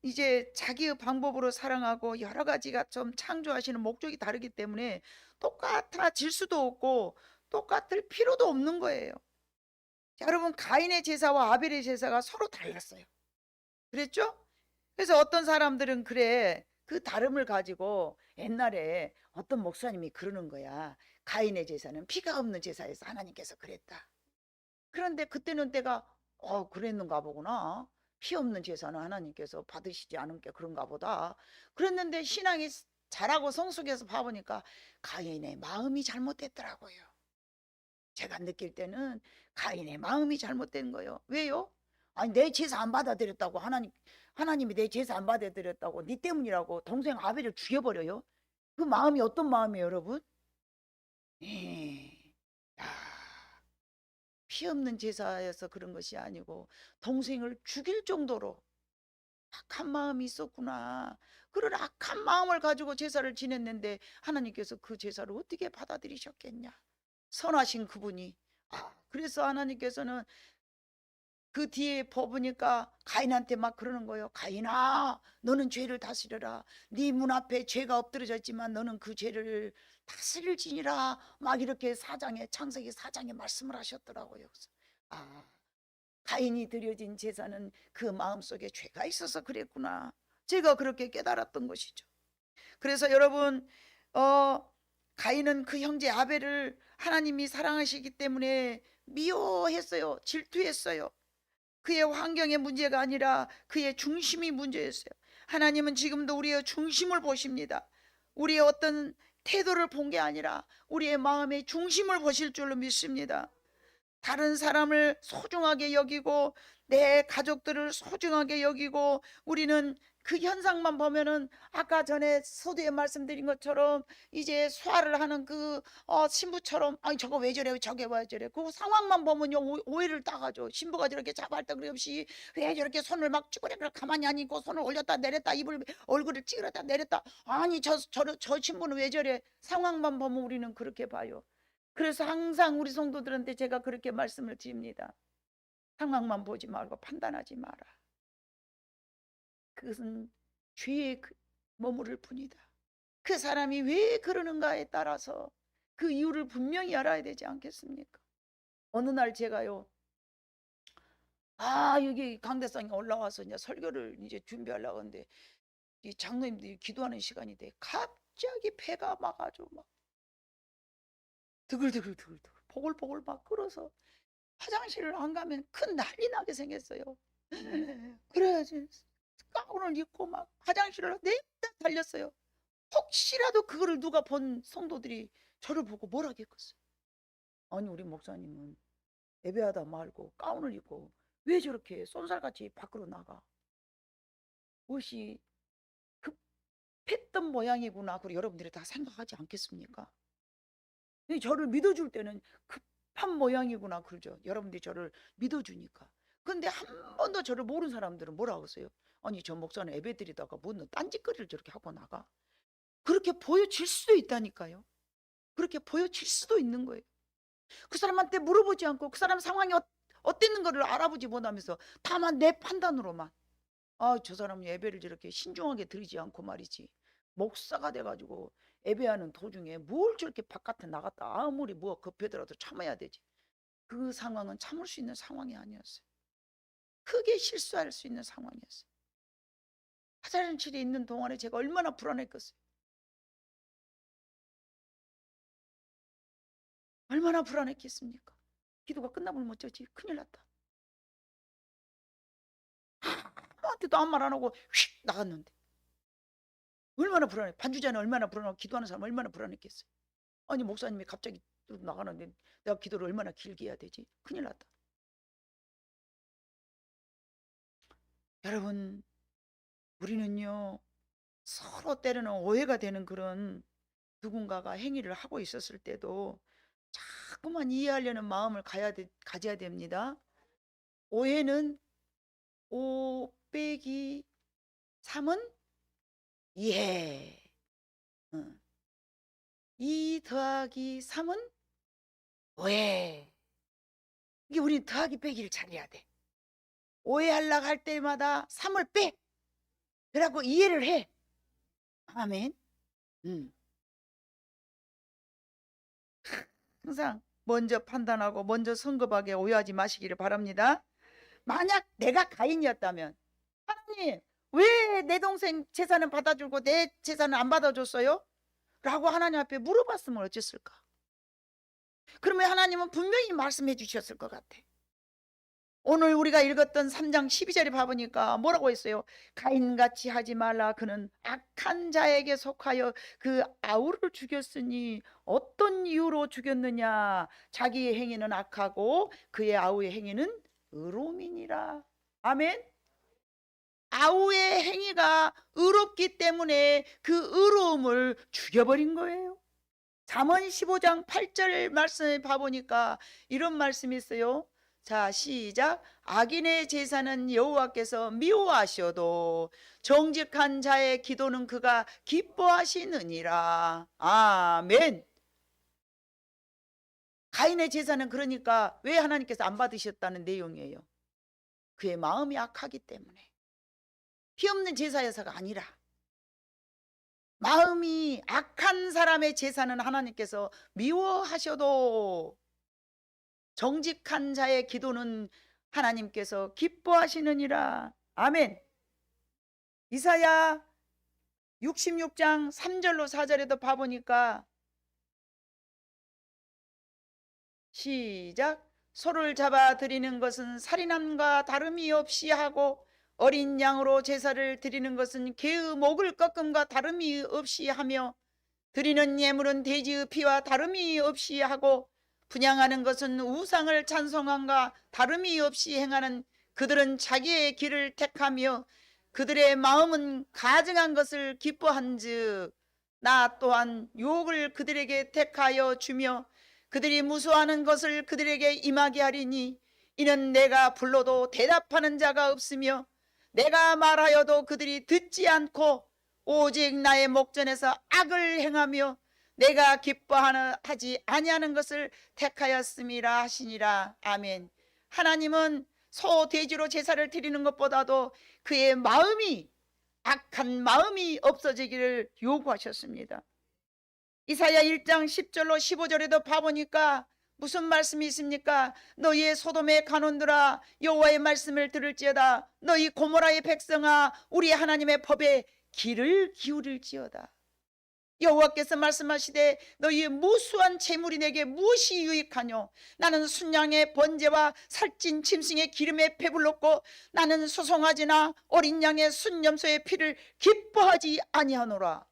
이제 자기의 방법으로 사랑하고 여러 가지가 좀 창조하시는 목적이 다르기 때문에 똑같아질 수도 없고 똑같을 필요도 없는 거예요. 자, 여러분, 가인의 제사와 아벨의 제사가 서로 달랐어요. 그랬죠? 그래서 어떤 사람들은 그래, 그 다름을 가지고 옛날에 어떤 목사님이 그러는 거야. 가인의 제사는 피가 없는 제사에서 하나님께서 그랬다. 그런데 그때는 내가 그랬는가 보구나. 피 없는 제사는 하나님께서 받으시지 않은 게 그런가 보다. 그랬는데 신앙이 자라고 성숙해서 봐보니까 가인의 마음이 잘못됐더라고요. 제가 느낄 때는 가인의 마음이 잘못된 거예요. 왜요? 아니, 내 제사 안 받아들였다고 하나님이 내 제사 안 받아들였다고 네 때문이라고 동생 아벨을 죽여버려요? 그 마음이 어떤 마음이에요, 여러분? 예. 야, 피 없는 제사여서 그런 것이 아니고 동생을 죽일 정도로 악한 마음이 있었구나. 그런 악한 마음을 가지고 제사를 지냈는데 하나님께서 그 제사를 어떻게 받아들이셨겠냐? 선하신 그분이. 그래서 하나님께서는 그 뒤에 보니까 가인한테 막 그러는 거예요. 가인아, 너는 죄를 다스려라. 네 문 앞에 죄가 엎드려져 있지만 너는 그 죄를 다스릴지니라. 막 이렇게 창세기 4장에 말씀을 하셨더라고요. 그래서 가인이 드려진 제사는 그 마음속에 죄가 있어서 그랬구나. 제가 그렇게 깨달았던 것이죠. 그래서 여러분, 가인은 그 형제 아벨을 하나님이 사랑하시기 때문에 미워했어요. 질투했어요. 그의 환경의 문제가 아니라 그의 중심이 문제였어요. 하나님은 지금도 우리의 중심을 보십니다. 우리의 어떤 태도를 본 게 아니라 우리의 마음의 중심을 보실 줄로 믿습니다. 다른 사람을 소중하게 여기고 내 가족들을 소중하게 여기고 우리는 그 현상만 보면은 아까 전에 서두에 말씀드린 것처럼 이제 소화를 하는 그 신부처럼 아니 저거 왜 저래 저게 왜 저래 그 상황만 보면요 오해를 따가죠. 신부가 저렇게 자부할 때 없이 왜 저렇게 손을 막 쭈그려 가만히 안 있고 손을 올렸다 내렸다 입을 얼굴을 찌그렸다 내렸다 아니 저 신부는 왜 저래 상황만 보면 우리는 그렇게 봐요. 그래서 항상 우리 성도들한테 제가 그렇게 말씀을 드립니다. 상황만 보지 말고 판단하지 마라. 그것은 죄에 머무를 뿐이다. 그 사람이 왜 그러는가에 따라서 그 이유를 분명히 알아야 되지 않겠습니까? 어느 날 제가요, 여기 강대상에 올라와서 이제 설교를 이제 준비하려고 하는데 이 장로님들이 기도하는 시간이 돼. 갑자기 배가 막 아주 막 드글드글 보글보글 막 끓어서 화장실을 안 가면 큰 난리 나게 생겼어요. 그래야지 가운을 입고 막 화장실을 냅다 달렸어요. 혹시라도 그거를 누가 본 성도들이 저를 보고 뭐라겠겠어요. 아니 우리 목사님은 예배하다 말고 가운을 입고 왜 저렇게 쏜살같이 밖으로 나가? 무엇이 급했던 모양이구나. 그리고 여러분들이 다 생각하지 않겠습니까? 저를 믿어줄 때는 급한 모양이구나 그러죠. 여러분들이 저를 믿어주니까. 근데 한 번도 저를 모르는 사람들은 뭐라고 하세요? 아니 저 목사는 예배 드리다가 무슨 딴짓거리를 저렇게 하고 나가? 그렇게 보여질 수도 있다니까요. 그렇게 보여질 수도 있는 거예요. 그 사람한테 물어보지 않고 그 사람 상황이 어땠는 거를 알아보지 못하면서 다만 내 판단으로만 저 사람은 예배를 저렇게 신중하게 드리지 않고 말이지 목사가 돼가지고 예배하는 도중에 뭘 저렇게 바깥에 나갔다 아무리 뭐 급하더라도 참아야 되지. 그 상황은 참을 수 있는 상황이 아니었어요. 크게 실수할 수 있는 상황이었어요. 화장실에 있는 동안에 제가 얼마나 불안했겠어요. 얼마나 불안했겠습니까? 기도가 끝나면 어쩌지? 큰일 났다. 아무한테도 아무 말 안 하고 휙 나갔는데 얼마나 불안해. 반주자는 얼마나 불안하고 기도하는 사람 얼마나 불안했겠어요. 아니 목사님이 갑자기 나가는데 내가 기도를 얼마나 길게 해야 되지? 큰일 났다. 여러분 우리는요 서로 때로는 오해가 되는 그런 누군가가 행위를 하고 있었을 때도 자꾸만 이해하려는 마음을 가져야 됩니다. 오해는 5 빼기 3은 이해. 2 더하기 3은 오해. 이게 우리 더하기 빼기를 잘해야 돼. 오해하려고 할 때마다 3을 빼. 그래갖고 이해를 해. 아멘. 음. 항상 먼저 판단하고 먼저 성급하게 오해하지 마시기를 바랍니다. 만약 내가 가인이었다면, 하나님 왜 내 동생 재산은 받아주고 내 재산은 안 받아줬어요? 라고 하나님 앞에 물어봤으면 어땠을까? 그러면 하나님은 분명히 말씀해 주셨을 것 같아. 오늘 우리가 읽었던 3장 12절에 봐보니까 뭐라고 했어요? 가인같이 하지 말라. 그는 악한 자에게 속하여 그 아우를 죽였으니 어떤 이유로 죽였느냐? 자기의 행위는 악하고 그의 아우의 행위는 의로움이니라. 아멘. 아우의 행위가 의롭기 때문에 그 의로움을 죽여버린 거예요. 잠언 15장 8절 말씀을 봐보니까 이런 말씀이 있어요. 자, 시작. 악인의 제사는 여호와께서 미워하셔도 정직한 자의 기도는 그가 기뻐하시느니라. 아멘. 가인의 제사는 그러니까 왜 하나님께서 안 받으셨다는 내용이에요. 그의 마음이 악하기 때문에. 피 없는 제사여서가 아니라 마음이 악한 사람의 제사는 하나님께서 미워하셔도 정직한 자의 기도는 하나님께서 기뻐하시느니라. 아멘. 이사야 66장 3절로 4절에도 봐보니까 시작. 소를 잡아 드리는 것은 살인함과 다름이 없이 하고 어린 양으로 제사를 드리는 것은 개의 목을 꺾음과 다름이 없이 하며 드리는 예물은 돼지의 피와 다름이 없이 하고 분향하는 것은 우상을 찬송함과 다름이 없이 행하는 그들은 자기의 길을 택하며 그들의 마음은 가증한 것을 기뻐한즉 나 또한 유혹을 그들에게 택하여 주며 그들이 무수하는 것을 그들에게 임하게 하리니 이는 내가 불러도 대답하는 자가 없으며 내가 말하여도 그들이 듣지 않고 오직 나의 목전에서 악을 행하며 내가 기뻐하지 아니하는 것을 택하였음이라 하시니라. 아멘. 하나님은 소 돼지로 제사를 드리는 것보다도 그의 마음이 악한 마음이 없어지기를 요구하셨습니다. 이사야 1장 10절로 15절에도 봐보니까 무슨 말씀이 있습니까? 너희의 소돔의 간원들아 여호와의 말씀을 들을지어다. 너희 고모라의 백성아 우리 하나님의 법에 귀를 기울일지어다. 여호와께서 말씀하시되 너희의 무수한 재물이 내게 무엇이 유익하뇨? 나는 순양의 번제와 살찐 짐승의 기름에 배불렀고 나는 소송아지나 어린 양의 순염소의 피를 기뻐하지 아니하노라.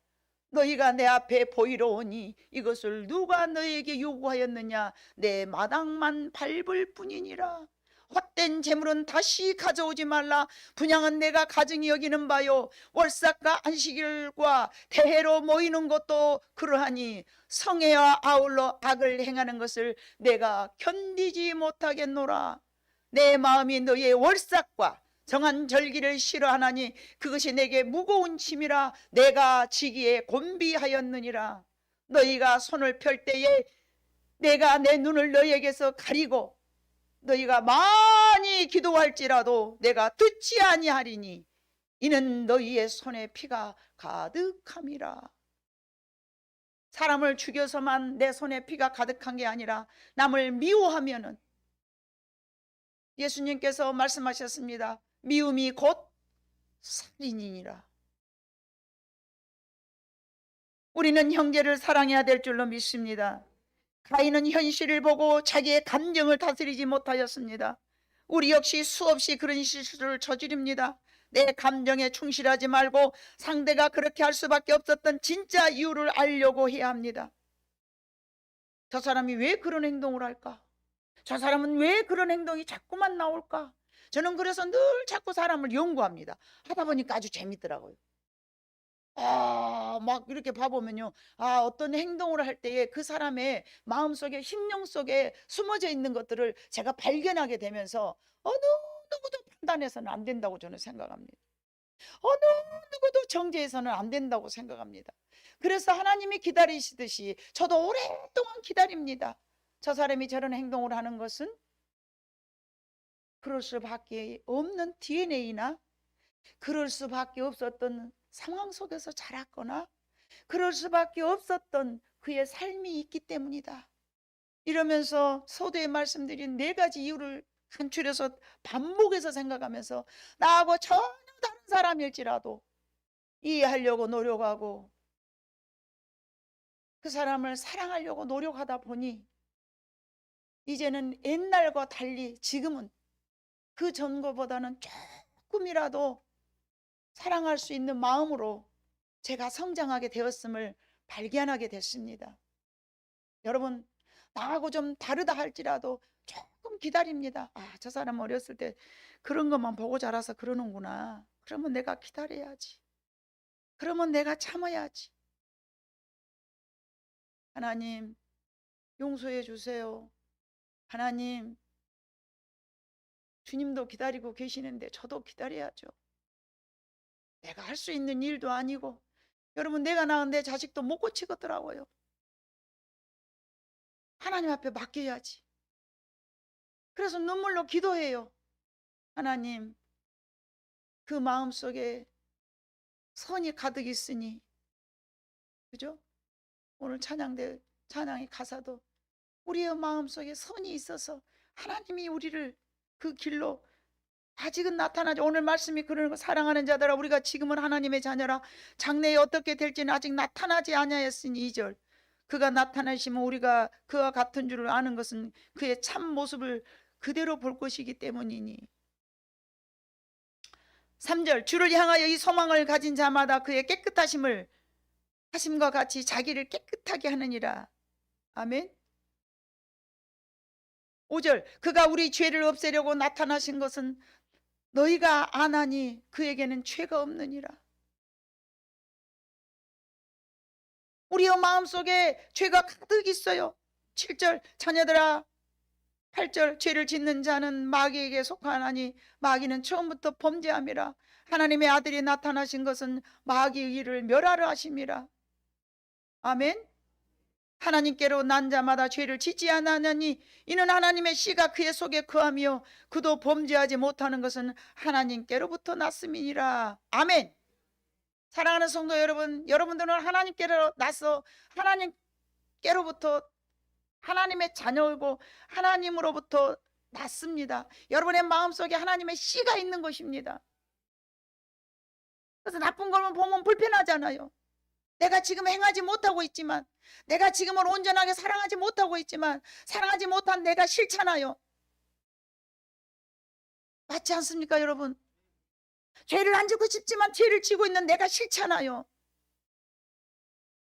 너희가 내 앞에 보이러 오니 이것을 누가 너희에게 요구하였느냐? 내 마당만 밟을 뿐이니라. 헛된 재물은 다시 가져오지 말라. 분향은 내가 가증히 여기는 바요. 월삭과 안식일과 대회로 모이는 것도 그러하니 성회와 아울러 악을 행하는 것을 내가 견디지 못하겠노라. 내 마음이 너희의 월삭과 정한 절기를 싫어하나니 그것이 내게 무거운 짐이라 내가 지기에 곤비하였느니라. 너희가 손을 펼 때에 내가 내 눈을 너희에게서 가리고 너희가 많이 기도할지라도 내가 듣지 아니하리니 이는 너희의 손에 피가 가득함이라. 사람을 죽여서만 내 손에 피가 가득한 게 아니라 남을 미워하면은 예수님께서 말씀하셨습니다. 미움이 곧 살인이니라. 우리는 형제를 사랑해야 될 줄로 믿습니다. 가인은 현실을 보고 자기의 감정을 다스리지 못하였습니다. 우리 역시 수없이 그런 실수를 저지릅니다. 내 감정에 충실하지 말고 상대가 그렇게 할 수밖에 없었던 진짜 이유를 알려고 해야 합니다. 저 사람이 왜 그런 행동을 할까? 저 사람은 왜 그런 행동이 자꾸만 나올까? 저는 그래서 늘 자꾸 사람을 연구합니다. 하다 보니까 아주 재밌더라고요. 막 이렇게 봐보면요. 어떤 행동을 할 때에 그 사람의 마음속에, 심령 속에 숨어져 있는 것들을 제가 발견하게 되면서 어느 누구도 판단해서는 안 된다고 저는 생각합니다. 어느 누구도 정죄해서는 안 된다고 생각합니다. 그래서 하나님이 기다리시듯이 저도 오랫동안 기다립니다. 저 사람이 저런 행동을 하는 것은 그럴 수밖에 없는 DNA나 그럴 수밖에 없었던 상황 속에서 자랐거나 그럴 수밖에 없었던 그의 삶이 있기 때문이다. 이러면서 서두에 말씀드린 네 가지 이유를 간추려서 반복해서 생각하면서 나하고 전혀 다른 사람일지라도 이해하려고 노력하고 그 사람을 사랑하려고 노력하다 보니 이제는 옛날과 달리 지금은 그 전거보다는 조금이라도 사랑할 수 있는 마음으로 제가 성장하게 되었음을 발견하게 됐습니다. 여러분, 나하고 좀 다르다 할지라도 조금 기다립니다. 아, 저 사람 어렸을 때 그런 것만 보고 자라서 그러는구나. 그러면 내가 기다려야지. 그러면 내가 참아야지. 하나님, 용서해 주세요. 하나님, 주님도 기다리고 계시는데 저도 기다려야죠. 내가 할 수 있는 일도 아니고, 여러분, 내가 낳은 내 자식도 못 고치겠더라고요. 하나님 앞에 맡겨야지. 그래서 눈물로 기도해요. 하나님, 그 마음속에 선이 가득 있으니, 그죠? 오늘 찬양의 가사도 우리의 마음속에 선이 있어서 하나님이 우리를 그 길로 아직은 나타나지. 오늘 말씀이 그러는 거, 사랑하는 자들아 우리가 지금은 하나님의 자녀라 장래에 어떻게 될지는 아직 나타나지 아니하였으니 2절 그가 나타나시면 우리가 그와 같은 줄을 아는 것은 그의 참 모습을 그대로 볼 것이기 때문이니. 3절 주를 향하여 이 소망을 가진 자마다 그의 깨끗하심을 하심과 같이 자기를 깨끗하게 하느니라. 아멘. 5절 그가 우리 죄를 없애려고 나타나신 것은 너희가 아나니 그에게는 죄가 없느니라. 우리의 마음속에 죄가 가득 있어요. 7절 자녀들아 8절 죄를 짓는 자는 마귀에게 속하나니 마귀는 처음부터 범죄함이라. 하나님의 아들이 나타나신 것은 마귀의 일을 멸하려 하심이라. 아멘. 하나님께로 난 자마다 죄를 짓지 않았느니 이는 하나님의 씨가 그의 속에 거하며 그도 범죄하지 못하는 것은 하나님께로부터 났음이니라. 아멘. 사랑하는 성도 여러분, 여러분들은 하나님께로 나서 하나님께로부터 하나님의 자녀이고 하나님으로부터 났습니다. 여러분의 마음속에 하나님의 씨가 있는 것입니다. 그래서 나쁜 것만 보면 불편하잖아요. 내가 지금 행하지 못하고 있지만, 내가 지금은 온전하게 사랑하지 못하고 있지만, 사랑하지 못한 내가 싫잖아요. 맞지 않습니까 여러분? 죄를 안 짓고 싶지만 죄를 지고 있는 내가 싫잖아요.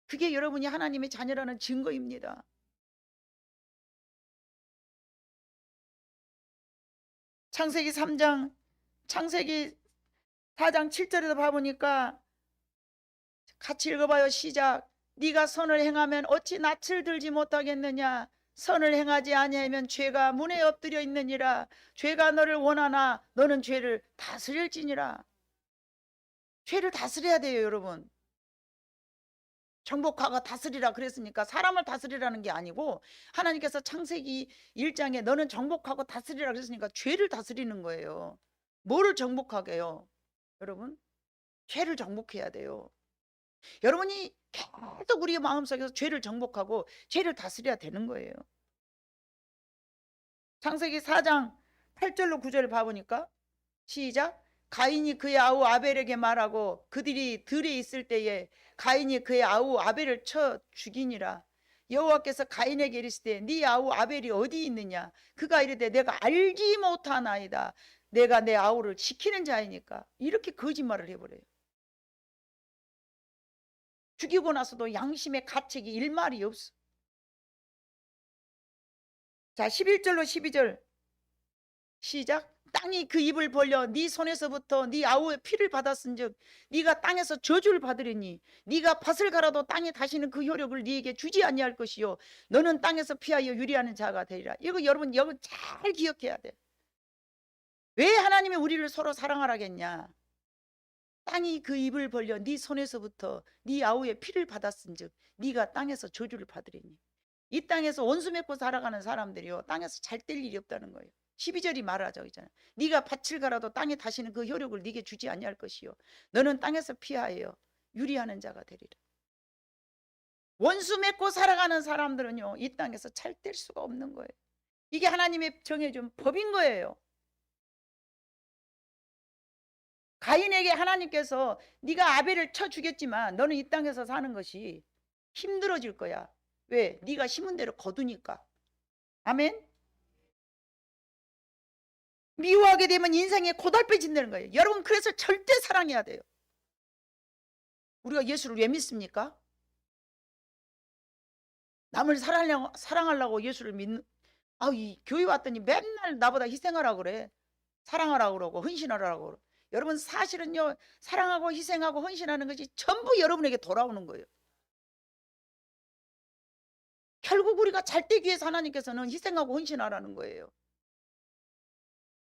그게 여러분이 하나님의 자녀라는 증거입니다. 창세기 4장 7절에도 봐보니까 같이 읽어봐요. 시작. 네가 선을 행하면 어찌 낯을 들지 못하겠느냐. 선을 행하지 아니하면 죄가 문에 엎드려 있느니라. 죄가 너를 원하나 너는 죄를 다스릴지니라. 죄를 다스려야 돼요 여러분. 정복하고 다스리라 그랬으니까 사람을 다스리라는 게 아니고 하나님께서 창세기 1장에 너는 정복하고 다스리라 그랬으니까 죄를 다스리는 거예요. 뭐를 정복하게요? 여러분 죄를 정복해야 돼요. 여러분이 계속 우리의 마음속에서 죄를 정복하고 죄를 다스려야 되는 거예요. 창세기 4장 8절로 9절을 봐보니까 시작. 가인이 그의 아우 아벨에게 말하고 그들이 들에 있을 때에 가인이 그의 아우 아벨을 쳐 죽이니라. 여호와께서 가인에게 이르시되 네 아우 아벨이 어디 있느냐. 그가 이르되 내가 알지 못하나이다. 내가 내 아우를 지키는 자이니까. 이렇게 거짓말을 해버려요. 죽이고 나서도 양심의 가책이 일말이 없어. 자 11절로 12절 시작. 땅이 그 입을 벌려 네 손에서부터 네 아우의 피를 받았은즉 네가 땅에서 저주를 받으리니 네가 밭을 갈아도 땅에 다시는 그 효력을 네게 주지 아니할 것이요 너는 땅에서 피하여 유리하는 자가 되리라. 이거 여러분 잘 기억해야 돼. 왜 하나님이 우리를 서로 사랑하라겠냐. 땅이 그 입을 벌려 네 손에서부터 네 아우의 피를 받았은즉 네가 땅에서 저주를 받으리니. 이 땅에서 원수 맺고 살아가는 사람들이요 땅에서 잘 될 일이 없다는 거예요. 12절이 말하자고 있잖아요. 네가 밭을 갈아도 땅에 다시는 그 효력을 네게 주지 아니할 것이요 너는 땅에서 피하여 유리하는 자가 되리라. 원수 맺고 살아가는 사람들은요, 이 땅에서 잘 될 수가 없는 거예요. 이게 하나님이 정해준 법인 거예요. 가인에게 하나님께서 네가 아벨을 쳐 죽였지만 너는 이 땅에서 사는 것이 힘들어질 거야. 왜? 네가 심은 대로 거두니까. 아멘. 미워하게 되면 인생에 고달퍼진다는 거예요. 여러분, 그래서 절대 사랑해야 돼요. 우리가 예수를 왜 믿습니까? 남을 사랑하려고 예수를 믿는. 이 교회 왔더니 맨날 나보다 희생하라고 그래. 사랑하라고 그러고 헌신하라고 그러고. 여러분, 사실은요, 사랑하고 희생하고 헌신하는 것이 전부 여러분에게 돌아오는 거예요. 결국 우리가 잘 되기 위해서 하나님께서는 희생하고 헌신하라는 거예요.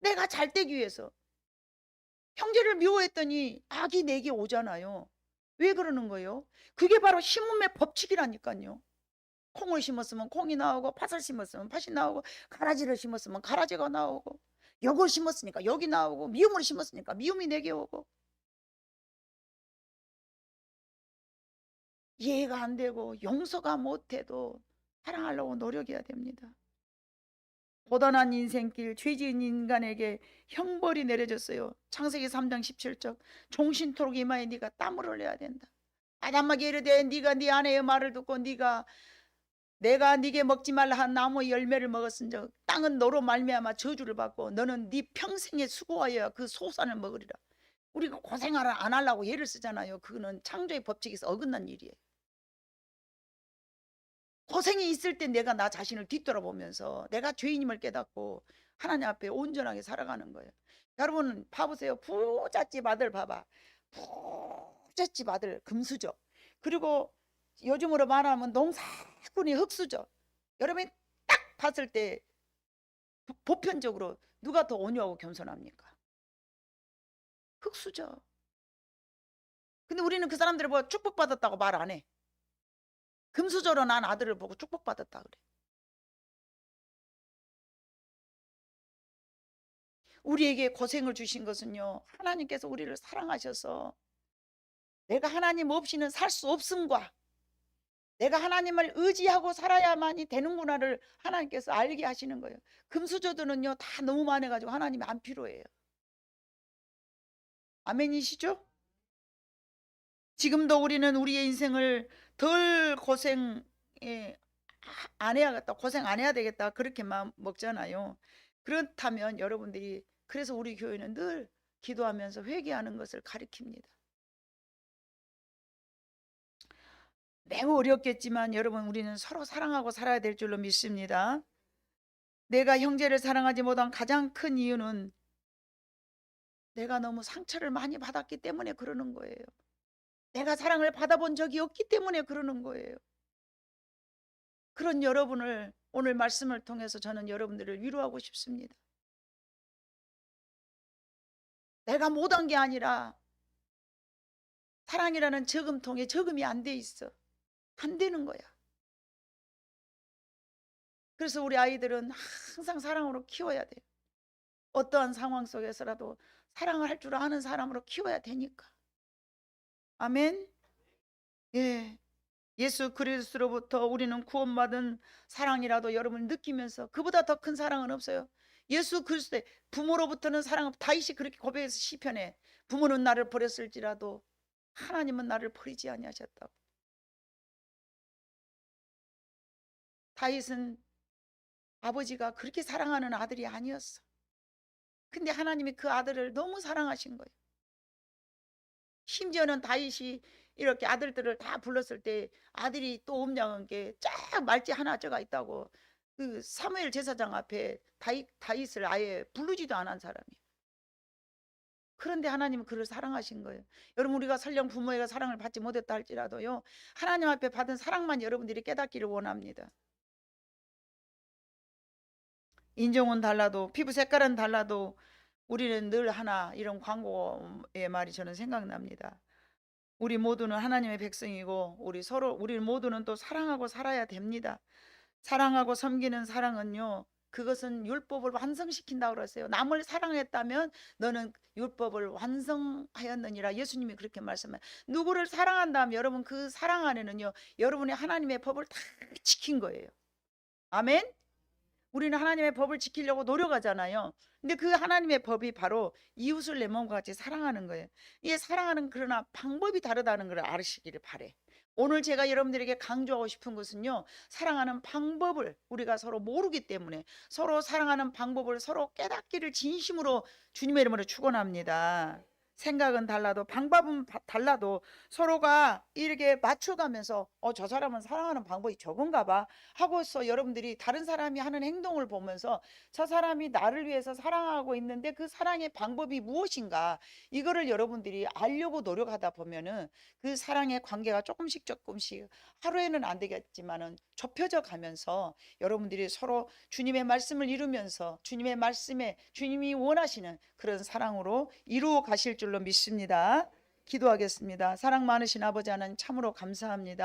내가 잘 되기 위해서. 형제를 미워했더니 악이 내게 오잖아요. 왜 그러는 거예요? 그게 바로 심음의 법칙이라니까요. 콩을 심었으면 콩이 나오고, 팥을 심었으면 팥이 나오고, 가라지를 심었으면 가라지가 나오고, 역을 심었으니까 역이 나오고, 미움을 심었으니까 미움이 내게 오고. 이해가 안 되고 용서가 못해도 사랑하려고 노력해야 됩니다. 고단한 인생길, 죄지은 인간에게 형벌이 내려졌어요. 창세기 3장 17절. 종신토록 이마에 네가 땀을 흘려야 된다. 아담에게 이르되 네가 네 아내의 말을 듣고 내가 네게 먹지 말라 한 나무의 열매를 먹었은즉 땅은 너로 말미암아 저주를 받고 너는 네 평생에 수고하여야 그 소산을 먹으리라. 우리가 고생을 안 하려고 예를 쓰잖아요. 그거는 창조의 법칙에서 어긋난 일이에요. 고생이 있을 때 내가 나 자신을 뒤돌아보면서 내가 죄인임을 깨닫고 하나님 앞에 온전하게 살아가는 거예요. 여러분 봐보세요. 부잣집 아들 봐봐. 부잣집 아들 금수저. 그리고 요즘으로 말하면 농사꾼이 흙수저. 여러분이 딱 봤을 때 보편적으로 누가 더 온유하고 겸손합니까? 흙수저. 근데 우리는 그 사람들을 보고 축복받았다고 말 안 해. 금수저로 난 아들을 보고 축복받았다 그래. 우리에게 고생을 주신 것은요, 하나님께서 우리를 사랑하셔서 내가 하나님 없이는 살 수 없음과 내가 하나님을 의지하고 살아야만이 되는구나를 하나님께서 알게 하시는 거예요. 금수저들은요 다 너무 많아가지고 하나님이 안 필요해요. 아멘이시죠? 지금도 우리는 우리의 인생을 덜 고생 안 해야겠다, 고생 안 해야 되겠다, 그렇게 마음 먹잖아요. 그렇다면 여러분들이, 그래서 우리 교회는 늘 기도하면서 회개하는 것을 가르칩니다. 매우 어렵겠지만 여러분, 우리는 서로 사랑하고 살아야 될 줄로 믿습니다. 내가 형제를 사랑하지 못한 가장 큰 이유는 내가 너무 상처를 많이 받았기 때문에 그러는 거예요. 내가 사랑을 받아본 적이 없기 때문에 그러는 거예요. 그런 여러분을 오늘 말씀을 통해서 저는 여러분들을 위로하고 싶습니다. 내가 못한 게 아니라 사랑이라는 저금통에 저금이 안 돼 있어. 안 되는 거야. 그래서 우리 아이들은 항상 사랑으로 키워야 돼요. 어떠한 상황 속에서라도 사랑을 할 줄 아는 사람으로 키워야 되니까. 아멘. 예. 예수 그리스도로부터 우리는 구원받은 사랑이라도 여러분 느끼면서 그보다 더 큰 사랑은 없어요. 예수 그리스도의 부모로부터는 사랑. 다윗이 그렇게 고백해서 시편에 부모는 나를 버렸을지라도 하나님은 나를 버리지 아니하셨다고. 다윗은 아버지가 그렇게 사랑하는 아들이 아니었어. 근데 하나님이 그 아들을 너무 사랑하신 거예요. 심지어는 다윗이 이렇게 아들들을 다 불렀을 때 아들이 또 옴장한 게 쫙 말지 하나 져가 있다고 그 사무엘 제사장 앞에 다윗을 아예 부르지도 않은 사람이에요. 그런데 하나님은 그를 사랑하신 거예요. 여러분, 우리가 설령 부모에게 사랑을 받지 못했다 할지라도요, 하나님 앞에 받은 사랑만 여러분들이 깨닫기를 원합니다. 인종은 달라도 피부 색깔은 달라도 우리는 늘 하나, 이런 광고의 말이 저는 생각납니다. 우리 모두는 하나님의 백성이고 우리 모두는 또 사랑하고 살아야 됩니다. 사랑하고 섬기는 사랑은요, 그것은 율법을 완성시킨다 그러세요. 남을 사랑했다면 너는 율법을 완성하였느니라. 예수님이 그렇게 말씀해요. 누구를 사랑한다면 여러분 그 사랑 안에는요, 여러분이 하나님의 법을 다 지킨 거예요. 아멘. 우리는 하나님의 법을 지키려고 노력하잖아요. 근데 그 하나님의 법이 바로 이웃을 내 몸과 같이 사랑하는 거예요. 이게 사랑하는, 그러나 방법이 다르다는 걸 알으시기를 바래. 오늘 제가 여러분들에게 강조하고 싶은 것은요, 사랑하는 방법을 우리가 서로 모르기 때문에 서로 사랑하는 방법을 서로 깨닫기를 진심으로 주님의 이름으로 축원합니다. 생각은 달라도 방법은 달라도 서로가 이렇게 맞춰가면서 저 사람은 사랑하는 방법이 적은가 봐 하고서 여러분들이 다른 사람이 하는 행동을 보면서 저 사람이 나를 위해서 사랑하고 있는데 그 사랑의 방법이 무엇인가, 이거를 여러분들이 알려고 노력하다 보면은 그 사랑의 관계가 조금씩 하루에는 안 되겠지만은 좁혀져 가면서 여러분들이 서로 주님의 말씀을 이루면서 주님의 말씀에 주님이 원하시는 그런 사랑으로 이루어 가실 줄로 믿습니다. 기도하겠습니다. 사랑 많으신 아버지 하나님, 참으로 감사합니다.